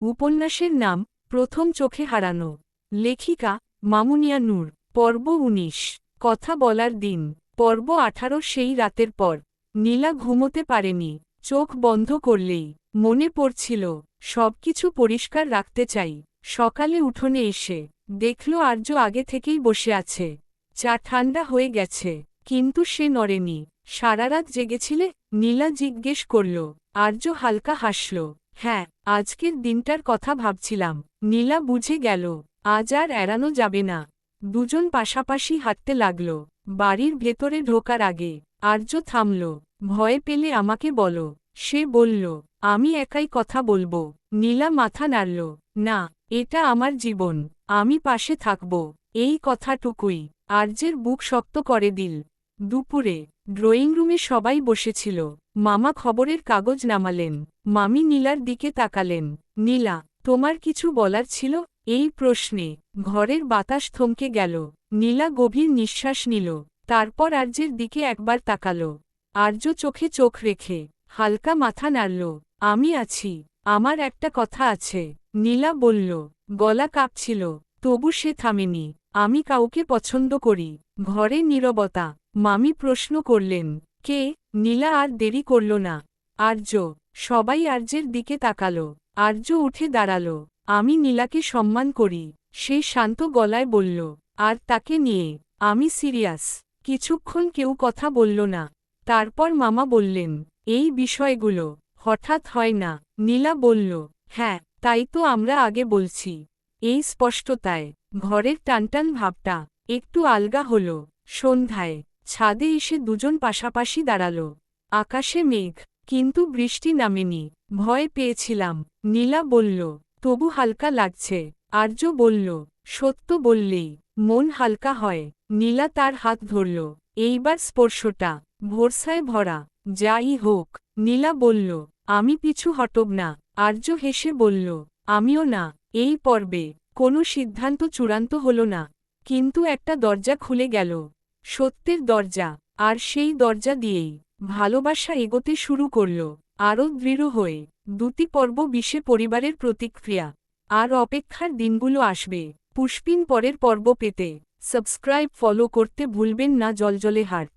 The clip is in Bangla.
উপন্যাসের নাম প্রথম চোখে হারানো। লেখিকা মামুনিয়া নূর। পর্ব ১৯ কথা বলার দিন। পর্ব ১৮ সেই রাতের পর। নীলা ঘুমোতে পারেনি। চোখ বন্ধ করলেই মনে পড়ছিল সবকিছু পরিষ্কার রাখতে চাই। সকালে উঠোনে এসে দেখল আর্য আগে থেকেই বসে আছে। চা ঠান্ডা হয়ে গেছে, কিন্তু সে নড়েনি। সারারাত জেগেছিলে? নীলা জিজ্ঞেস করল। আর্য হালকা হাসল। হ্যাঁ, আজকের দিনটার কথা ভাবছিলাম। নীলা বুঝে গেল আজ আর এড়ানো যাবে না। দুজন পাশাপাশি হাঁটতে লাগল। বাড়ির ভেতরে ঢোকার আগে আর্য থামল। ভয় পেলে আমাকে বলো, সে বলল। আমি একাই কথা বলবো। নীলা মাথা নাড়ল। না, এটা আমার জীবন, আমি পাশে থাকব। এই কথাটুকুই আর্যের বুক শক্ত করে দিল। দুপুরে ড্রয়িং রুমে সবাই বসেছিল। মামা খবরের কাগজ নামালেন। মামি নীলার দিকে তাকালেন। নীলা, তোমার কিছু বলার ছিল? এই প্রশ্নে ঘরের বাতাস থমকে গেল। নীলা গভীর নিঃশ্বাস নিল। তারপর আর্যের দিকে একবার তাকাল। আর্য চোখে চোখ রেখে হালকা মাথা নাড়ল। আমি আছি, আমার একটা কথা আছে। নীলা বলল, গলা কাঁপছিল। তবু সে থামেনি। আমি কাউকে পছন্দ করি। ঘরে নীরবতা। মামি প্রশ্ন করলেন, কে? নীলা আর দেরি করল না। আর্য। সবাই আর্যের দিকে তাকাল। আর্য উঠে দাঁড়াল। আমি নীলাকে সম্মান করি, সে শান্ত গলায় বলল। আর তাকে নিয়ে আমি সিরিয়াস। কিছুক্ষণ কেউ কথা বলল না। তারপর মামা বললেন, এই বিষয়গুলো হঠাৎ হয় না। নীলা বলল, হ্যাঁ, তাই তো আমরা আগে বলছি। এই স্পষ্টতায় ঘরের টানটান ভাবটা একটু আলগা হল। সন্ধ্যায় ছাদে এসে দুজন পাশাপাশি দাঁড়াল। আকাশে মেঘ, কিন্তু বৃষ্টি নামেনি। ভয় পেয়েছিলাম। নীলা বলল, তবু হালকা লাগছে। আর্য বলল, সত্য বললেই মন হালকা হয়। নীলা তার হাত ধরল। এইবার স্পর্শটা ভরসায় ভরা। যাই হোক, নীলা বলল, আমি পিছু হটব না। আর্য হেসে বলল, আমিও না। এই পর্বে কোনো সিদ্ধান্ত চূড়ান্ত হল না, কিন্তু একটা দরজা খুলে গেল। সত্যের দরজা। আর সেই দরজা দিয়েই ভালোবাসা এগোতে শুরু করল, আরও দৃঢ় হয়ে। দুটি পর্ব ২০ পরিবারের প্রতিক্রিয়া। আর অপেক্ষার দিনগুলো আসবে পুষ্পিন পরের পর্ব পেতে। সাবস্ক্রাইব ফলো করতে ভুলবেন না। জলজলে হার্ট।